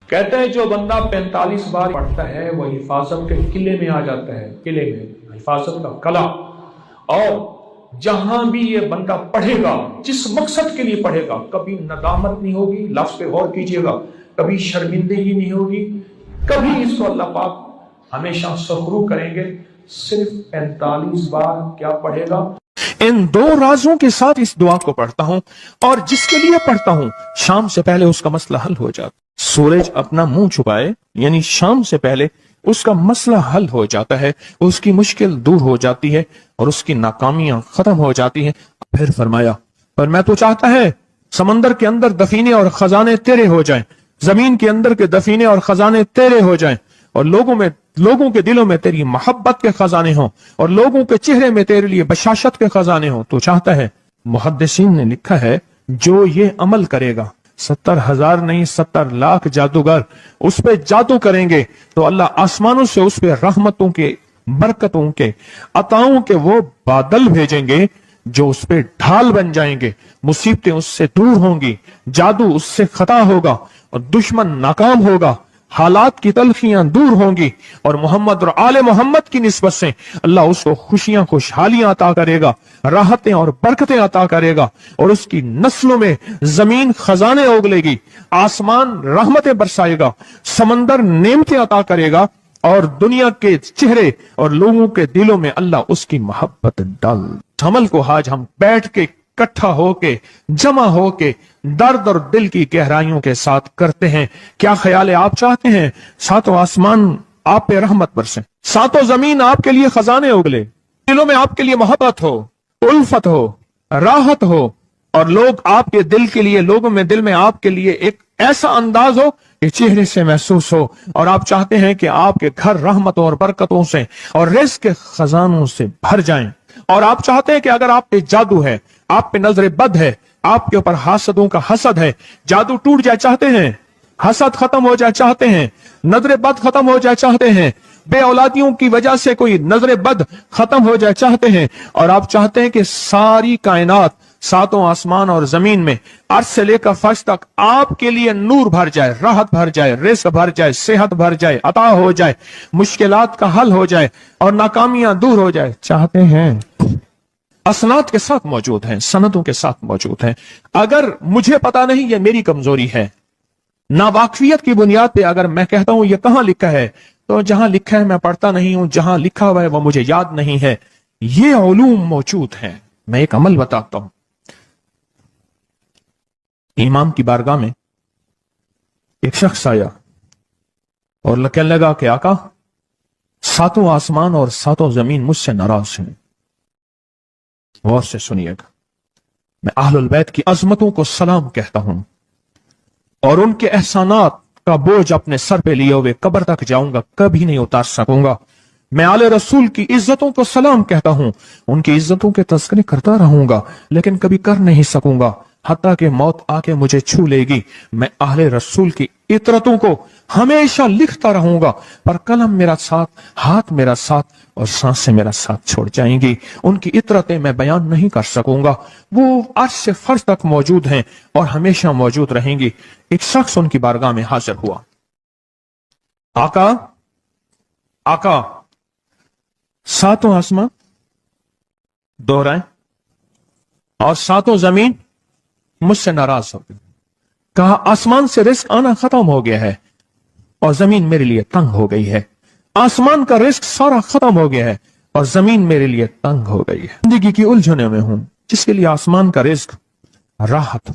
کہتے ہیں جو بندہ 45 بار پڑھتا ہے وہ حفاظت کے قلعے میں آ جاتا ہے، قلعے میں حفاظت کا قلعہ۔ اور جہاں بھی یہ بندہ پڑھے گا، جس مقصد کے لیے پڑھے گا، کبھی ندامت نہیں ہوگی، لفظ پہ غور کیجئے گا، کبھی شرمندگی نہیں ہوگی، کبھی اس کو اللہ پاک ہمیشہ سخرو کریں گے۔ صرف 45 بار کیا پڑھے گا؟ ان دو رازوں کے ساتھ اس دعا کو پڑھتا ہوں، اور جس کے لیے پڑھتا ہوں شام سے پہلے اس کا مسئلہ حل ہو جاتا۔ سورج اپنا منہ چھپائے یعنی شام سے پہلے اس کا مسئلہ حل ہو جاتا ہے، اس کی مشکل دور ہو جاتی ہے اور اس کی ناکامیاں ختم ہو جاتی ہیں۔ پھر فرمایا، پر میں تو چاہتا ہے سمندر کے اندر دفینے اور خزانے تیرے ہو جائیں، زمین کے اندر کے دفینے اور خزانے تیرے ہو جائیں، اور لوگوں کے دلوں میں تیری محبت کے خزانے ہوں، اور لوگوں کے چہرے میں تیرے لیے بشاشت کے خزانے ہوں۔ تو چاہتا ہے، محدثین نے لکھا ہے، جو یہ عمل کرے گا، 70,000 نہیں 70 لاکھ جادوگر اس پہ جادو کریں گے تو اللہ آسمانوں سے اس پہ رحمتوں کے، برکتوں کے، عطاؤں کے وہ بادل بھیجیں گے جو اس پہ ڈھال بن جائیں گے، مصیبتیں اس سے دور ہوں گی، جادو اس سے خطا ہوگا اور دشمن ناکام ہوگا، حالات کی تلخیاں دور ہوں گی، اور محمد اور آل محمد کی نسبت سے اللہ اس کو خوشیاں، خوشحالیاں عطا کرے گا، راحتیں اور برکتیں عطا کرے گا، اور اس کی نسلوں میں زمین خزانے اگلے گی، آسمان رحمتیں برسائے گا، سمندر نعمتیں عطا کرے گا، اور دنیا کے چہرے اور لوگوں کے دلوں میں اللہ اس کی محبت ڈال۔ عمل کو آج ہم بیٹھ کے اکٹھا ہو کے، جمع ہو کے، درد اور دل کی گہرائیوں کے ساتھ کرتے ہیں۔ کیا خیال ہے؟ آپ چاہتے ہیں ساتوں آسمان آپ پہ رحمت برسے، ساتوں زمین آپ کے لیے خزانے اگلے، دلوں میں آپ کے لیے محبت ہو، الفت ہو، راحت ہو، اور لوگ آپ کے دل کے لیے، لوگوں میں دل میں آپ کے لیے ایک ایسا انداز ہو کہ چہرے سے محسوس ہو، اور آپ چاہتے ہیں کہ آپ کے گھر رحمتوں اور برکتوں سے اور رزق کے خزانوں سے بھر جائیں، اور آپ چاہتے ہیں کہ اگر آپ پہ جادو ہے، آپ پہ نظر بد ہے، آپ کے اوپر حاسدوں کا حسد ہے، جادو ٹوٹ جائے چاہتے ہیں، حسد ختم ہو جائے چاہتے ہیں، نظر بد ختم ہو جائے چاہتے ہیں، بے اولادیوں کی وجہ سے کوئی نظر بد ختم ہو جائے چاہتے ہیں، اور آپ چاہتے ہیں کہ ساری کائنات، ساتوں آسمان اور زمین میں، عرش سے لے کر فرش تک آپ کے لیے نور بھر جائے، راحت بھر جائے، رزق بھر جائے، صحت بھر جائے، عطا ہو جائے، مشکلات کا حل ہو جائے اور ناکامیاں دور ہو جائے چاہتے ہیں۔ اسناد کے ساتھ موجود ہیں، سندوں کے ساتھ موجود ہیں۔ اگر مجھے پتا نہیں، یہ میری کمزوری ہے، ناواقفیت کی بنیاد پہ اگر میں کہتا ہوں یہ کہاں لکھا ہے، تو جہاں لکھا ہے میں پڑھتا نہیں ہوں، جہاں لکھا ہوا ہے وہ مجھے یاد نہیں ہے۔ یہ علوم موجود ہیں۔ میں ایک عمل بتاتا ہوں۔ امام کی بارگاہ میں ایک شخص آیا اور کہنے لگا کہ آقا، ساتوں آسمان اور ساتوں زمین مجھ سے ناراض ہیں۔ غور سے سنیے گا، میں اہل البیت کی عظمتوں کو سلام کہتا ہوں، اور ان کے احسانات کا بوجھ اپنے سر پہ لیے ہوئے قبر تک جاؤں گا، کبھی نہیں اتار سکوں گا۔ میں آل رسول کی عزتوں کو سلام کہتا ہوں، ان کی عزتوں کے تذکرے کرتا رہوں گا، لیکن کبھی کر نہیں سکوں گا، حتیٰ کہ موت آ کے مجھے چھو لے گی۔ میں اہل رسول کی عطرتوں کو ہمیشہ لکھتا رہوں گا، پر قلم میرا ساتھ، ہاتھ میرا ساتھ اور سانسیں میرا ساتھ چھوڑ جائیں گی۔ ان کی عطرتیں میں بیان نہیں کر سکوں گا، وہ عرش سے فرش تک موجود ہیں اور ہمیشہ موجود رہیں گی۔ ایک شخص ان کی بارگاہ میں حاضر ہوا۔ آقا، آقا، ساتوں آسمان دوہرائیں اور ساتوں زمین مجھ سے ناراض ہو گئی۔ کہا آسمان سے رزق آنا ختم ہو گیا ہے اور زمین میرے لیے تنگ ہو گئی ہے۔ آسمان کا رزق سارا ختم ہو گیا ہے اور زمین میرے لیے تنگ ہو گئی ہے۔ زندگی کی الجھنوں میں ہوں، جس کے لیے آسمان کا رزق، راحت،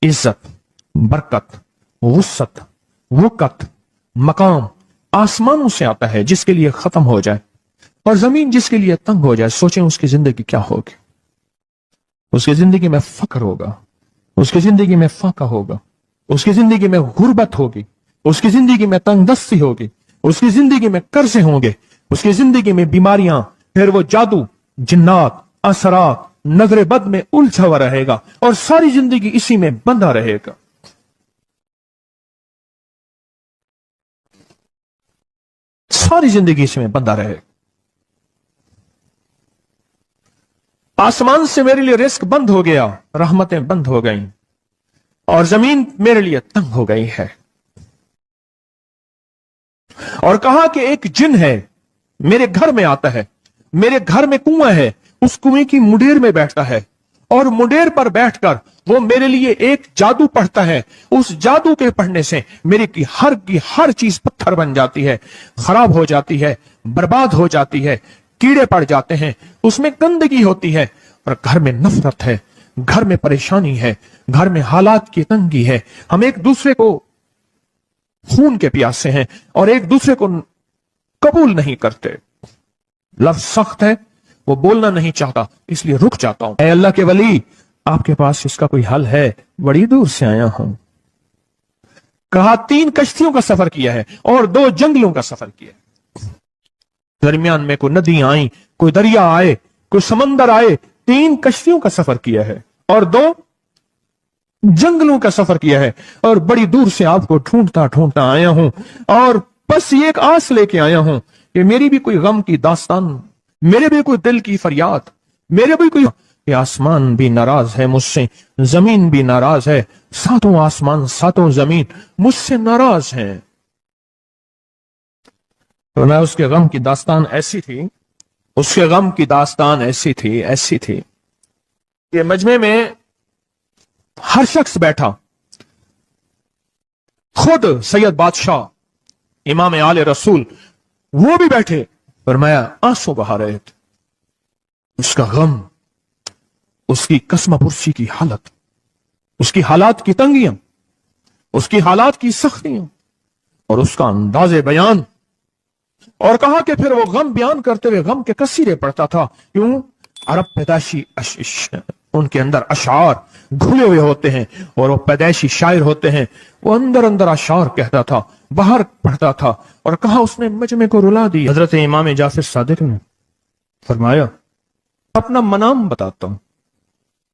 عزت، برکت، وسعت، وقت، مقام آسمانوں سے آتا ہے، جس کے لیے ختم ہو جائے، اور زمین جس کے لیے تنگ ہو جائے، سوچیں اس کی زندگی کیا ہوگی۔ اس کی زندگی میں فقر ہوگا، اس کی زندگی میں فاقہ ہوگا، اس کی زندگی میں غربت ہوگی، اس کی زندگی میں تنگ دستی ہوگی، اس کی زندگی میں قرضے ہوں گے، اس کی زندگی میں بیماریاں، پھر وہ جادو، جنات، اثرات، نظر بد میں الجھا ہوا رہے گا، اور ساری زندگی اسی میں بندھا رہے گا۔ ساری زندگی اس میں بندھا رہے گا۔ آسمان سے میرے لیے رزق بند ہو گیا، رحمتیں بند ہو گئیں، اور زمین میرے لیے تنگ ہو گئی ہے۔ اور کہا کہ ایک جن ہے میرے گھر میں آتا ہے, میرے گھر میں کنواں ہے, اس کنویں کی مڈیر میں بیٹھتا ہے اور مڈیر پر بیٹھ کر وہ میرے لیے ایک جادو پڑھتا ہے. اس جادو کے پڑھنے سے میری کی ہر چیز پتھر بن جاتی ہے, خراب ہو جاتی ہے, برباد ہو جاتی ہے, کیڑے پڑ جاتے ہیں, اس میں گندگی ہوتی ہے, اور گھر میں نفرت ہے, گھر میں پریشانی ہے, گھر میں حالات کی تنگی ہے, ہم ایک دوسرے کو خون کے پیاسے ہیں اور ایک دوسرے کو قبول نہیں کرتے. لفظ سخت ہے, وہ بولنا نہیں چاہتا, اس لیے رک جاتا ہوں. اے اللہ کے ولی, آپ کے پاس اس کا کوئی حل ہے؟ بڑی دور سے آیا ہوں. کہا 3 کشتیوں کا سفر کیا ہے اور 2 جنگلوں کا سفر کیا ہے. درمیان میں کوئی ندیاں آئیں, کوئی دریا آئے, کوئی سمندر آئے. 3 کشتیوں کا سفر کیا ہے اور 2 جنگلوں کا سفر کیا ہے, اور بڑی دور سے آپ کو ڈھونڈتا ڈھونڈتا آیا ہوں, اور بس یہ ایک آس لے کے آیا ہوں کہ میری بھی کوئی غم کی داستان, میرے بھی کوئی دل کی فریاد, میرے بھی کوئی, کہ آسمان بھی ناراض ہے مجھ سے, زمین بھی ناراض ہے, 7 آسمان 7 زمین مجھ سے ناراض ہیں. تو میں اس کے غم کی داستان ایسی تھی, اس کے غم کی داستان ایسی تھی کہ مجمع میں ہر شخص بیٹھا, خود سید بادشاہ امام آل رسول وہ بھی بیٹھے. فرمایا آنسو بہا رہے تھے. اس کا غم, اس کی قسم پرسی کی حالت, اس کی حالات کی تنگیاں, اس کی حالات کی سختیاں, اور اس کا انداز بیان. اور کہا کہ پھر وہ غم بیان کرتے ہوئے غم کے قصیدے پڑھتا تھا. کیوں؟ عرب پیدائشی ان کے اندر اشعار گھلے ہوئے ہوتے ہیں, اور وہ پیدائشی شاعر ہوتے ہیں. وہ اندر اشعار کہتا تھا, باہر پڑھتا تھا. اور کہا اس نے مجمع کو رلا دی. حضرت امام جعفر صادق نے فرمایا اپنا منام بتاتا ہوں,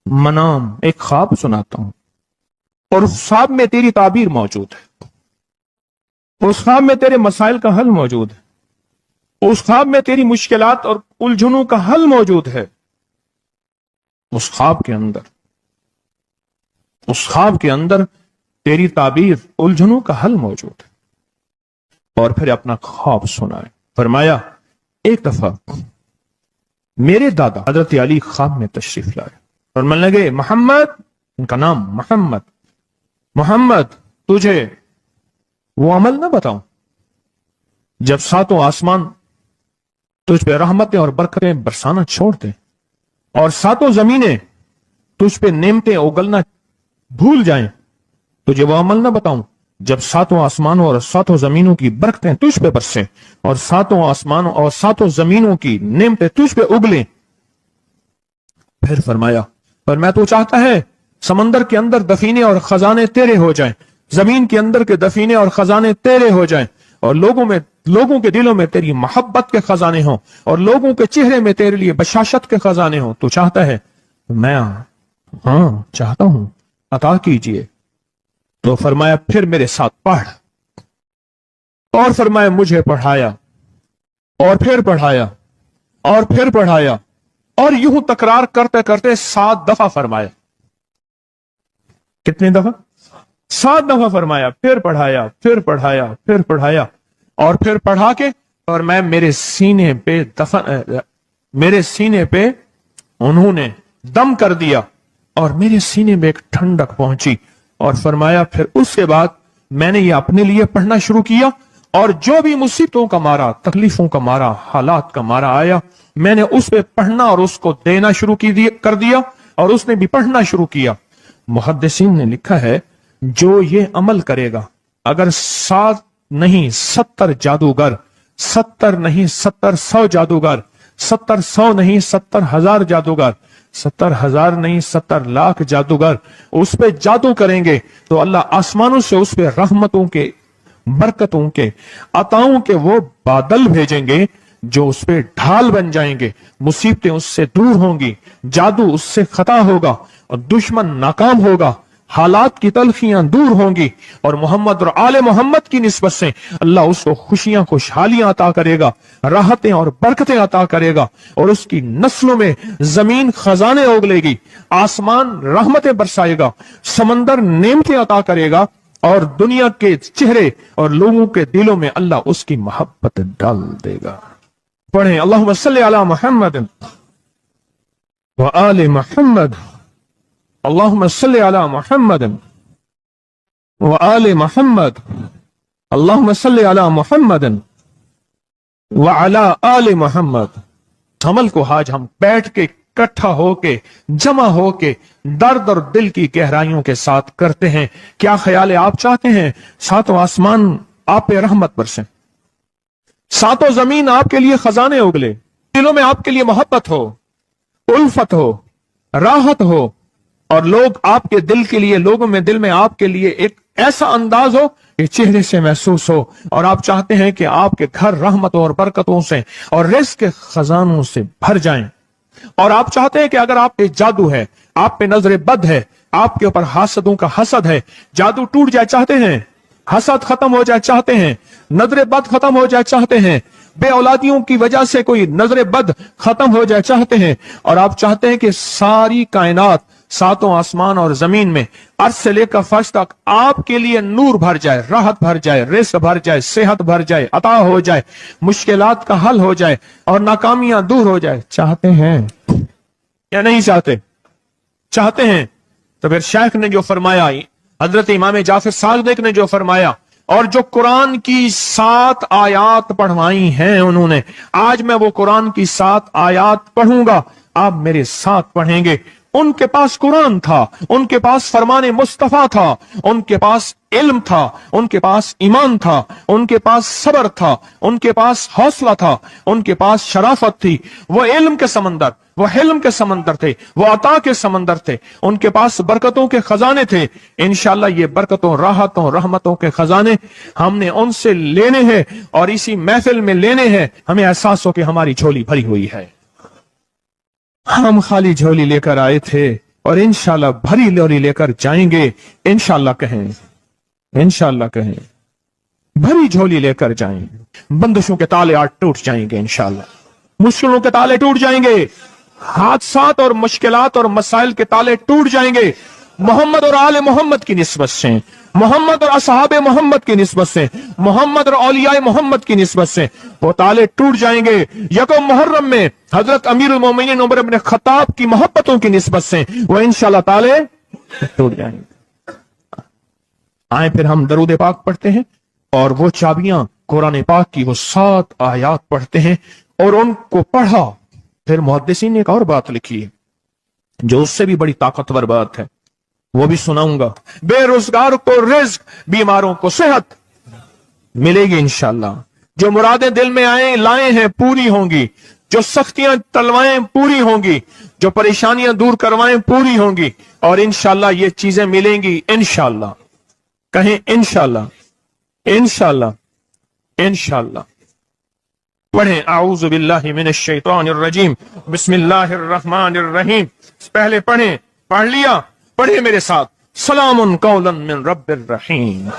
منام ایک خواب سناتا ہوں, اور اس خواب میں تیری تعبیر موجود ہے, اس خواب میں تیرے مسائل کا حل موجود ہے, اس خواب میں تیری مشکلات اور الجھنوں کا حل موجود ہے. اس خواب کے اندر تیری تعبیر, الجھنوں کا حل موجود ہے. اور پھر اپنا خواب سنائے. فرمایا ایک دفعہ میرے دادا حضرت علی خواب میں تشریف لائے اور من لگے محمد, ان کا نام محمد, تجھے وہ عمل نہ بتاؤں جب 7 آسمان تجھ پہ رحمتیں اور برکتیں برسانا چھوڑ دیں, اور 7 زمینیں تجھ پہ نعمتیں اگلنا بھول جائیں. تجھے وہ عمل نہ بتاؤں جب 7 آسمانوں اور 7 زمینوں کی برکتیں تجھ پہ برسیں, اور 7 آسمانوں اور 7 زمینوں کی نعمتیں تجھ پہ اگلیں. پھر فرمایا تو چاہتا ہے سمندر کے اندر دفینے اور خزانے تیرے ہو جائیں, زمین کے اندر کے دفینے اور خزانے تیرے ہو جائیں, اور لوگوں کے دلوں میں تیری محبت کے خزانے ہوں, اور لوگوں کے چہرے میں تیرے لیے بشاشت کے خزانے ہوں. تو چاہتا ہے؟ میں ہاں چاہتا ہوں, عطا کیجئے. تو فرمایا پھر میرے ساتھ پڑھ. اور فرمایا مجھے پڑھایا, اور پھر پڑھایا, اور پھر پڑھایا, اور یوں تکرار کرتے کرتے 7 دفعہ فرمایا. کتنی دفعہ؟ 7 دفعہ فرمایا. پھر پڑھایا, پھر پڑھایا, پھر پڑھایا, اور پھر پڑھا کے, اور میں میرے سینے پہ انہوں نے دم کر دیا, اور میرے سینے میں ایک ٹھنڈک پہنچی. اور فرمایا پھر اس کے بعد میں نے یہ اپنے لیے پڑھنا شروع کیا, اور جو بھی مصیبتوں کا مارا, تکلیفوں کا مارا, حالات کا مارا آیا, میں نے اس پہ پڑھنا اور اس کو دینا شروع کر دیا, اور اس نے بھی پڑھنا شروع کیا. محدثین نے لکھا ہے جو یہ عمل کرے گا, اگر 7 نہیں 70 جادوگر, 70 نہیں 100 جادوگر, 100 نہیں 70,000 جادوگر, 70,000 نہیں 70 لاکھ جادوگر اس پہ جادو کریں گے, تو اللہ آسمانوں سے اس پہ رحمتوں کے, برکتوں کے, عطاؤں کے وہ بادل بھیجیں گے جو اس پہ ڈھال بن جائیں گے. مصیبتیں اس سے دور ہوں گی, جادو اس سے خطا ہوگا, اور دشمن ناکام ہوگا, حالات کی تلخیاں دور ہوں گی, اور محمد اور آل محمد کی نسبت سے اللہ اس کو خوشیاں, خوشحالیاں عطا کرے گا, راحتیں اور برکتیں عطا کرے گا, اور اس کی نسلوں میں زمین خزانے اگلے گی, آسمان رحمتیں برسائے گا, سمندر نعمتیں عطا کرے گا, اور دنیا کے چہرے اور لوگوں کے دلوں میں اللہ اس کی محبت ڈال دے گا. پڑھیں اللہم صلی علی محمد وآل محمد. اللہم صلی علی محمد وآل محمد. اللہم صلی علی محمد وعلی آل محمد. عمل کو آج ہم بیٹھ کے اکٹھا ہو کے جمع ہو کے درد اور دل کی گہرائیوں کے ساتھ کرتے ہیں. کیا خیال ہے؟ آپ چاہتے ہیں ساتوں آسمان آپ پہ رحمت برسیں، ساتوں زمین آپ کے لیے خزانے اگلے، دلوں میں آپ کے لیے محبت ہو، الفت ہو، راحت ہو، اور لوگ آپ کے دل کے لیے، لوگوں میں دل میں آپ کے لیے ایک ایسا انداز ہو کہ چہرے سے محسوس ہو، اور آپ چاہتے ہیں کہ آپ کے گھر رحمتوں اور برکتوں سے اور رزق کے خزانوں سے بھر جائیں، اور آپ چاہتے ہیں کہ اگر آپ پہ جادو ہے، آپ پہ نظر بد ہے، آپ کے اوپر حاسدوں کا حسد ہے، جادو ٹوٹ جائے چاہتے ہیں، حسد ختم ہو جائے چاہتے ہیں، نظر بد ختم ہو جائے چاہتے ہیں، بے اولادیوں کی وجہ سے کوئی نظر بد ختم ہو جائے چاہتے ہیں، اور آپ چاہتے ہیں کہ ساری کائنات، ساتوں آسمان اور زمین میں عرش سے لے کر فرش تک آپ کے لیے نور بھر جائے، راحت بھر جائے، رزق بھر جائے، صحت بھر جائے، عطا ہو جائے، مشکلات کا حل ہو جائے اور ناکامیاں دور ہو جائے، چاہتے ہیں یا نہیں چاہتے؟ چاہتے ہیں. تو پھر شیخ نے جو فرمایا، حضرت امام جعفر صادق نے جو فرمایا، اور جو قرآن کی 7 آیات پڑھوائی ہیں انہوں نے، آج میں وہ قرآن کی 7 آیات پڑھوں گا، آپ میرے ساتھ پڑھیں گے. ان کے پاس قرآن تھا، ان کے پاس فرمان مصطفیٰ تھا، ان کے پاس علم تھا، ان کے پاس ایمان تھا، ان کے پاس صبر تھا، ان کے پاس حوصلہ تھا، ان کے پاس شرافت تھی. وہ علم کے سمندر، وہ حلم کے سمندر تھے، وہ عطا کے سمندر تھے، ان کے پاس برکتوں کے خزانے تھے. انشاءاللہ یہ برکتوں، راحتوں، رحمتوں کے خزانے ہم نے ان سے لینے ہیں اور اسی محفل میں لینے ہیں. ہمیں احساس ہو کہ ہماری جھولی بھری ہوئی ہے، ہم خالی جھولی لے کر آئے تھے اور انشاءاللہ بھری جھولی لے کر جائیں گے. انشاءاللہ کہیں، انشاءاللہ کہیں، بھری جھولی لے کر جائیں گے. بندشوں کے تالے آج ٹوٹ جائیں گے، انشاءاللہ مشکلوں کے تالے ٹوٹ جائیں گے، حادثات اور مشکلات اور مسائل کے تالے ٹوٹ جائیں گے. محمد اور آل محمد کی نسبت سے، محمد اور اصحاب محمد کی نسبت سے، محمد اور اولیاء محمد کی نسبت سے وہ تالے ٹوٹ جائیں گے. یکم محرم میں حضرت امیر المومنین عمر بن خطاب کی محبتوں کی نسبت سے وہ انشاءاللہ تالے ٹوٹ جائیں گے. آئیں پھر ہم درود پاک پڑھتے ہیں اور وہ چابیاں قرآن پاک کی وہ 7 آیات پڑھتے ہیں. اور ان کو پڑھا پھر محدثین نے ایک اور بات لکھی ہے جو اس سے بھی بڑی طاقتور بات ہے، وہ بھی سناؤں گا. بے روزگار کو رزق، بیماروں کو صحت ملے گی انشاءاللہ. جو مرادیں دل میں لائے ہیں پوری ہوں گی، جو سختیاں تلوائیں پوری ہوں گی، جو پریشانیاں دور کروائیں پوری ہوں گی، اور انشاءاللہ یہ چیزیں ملیں گی انشاءاللہ. کہیں انشاءاللہ، انشاءاللہ، انشاءاللہ. پڑھیں اعوذ باللہ من الشیطان الرجیم، بسم اللہ الرحمن الرحیم. پہلے پڑھیں، پڑھ لیا؟ پڑھیں میرے ساتھ. سلام قولا من رب الرحیم.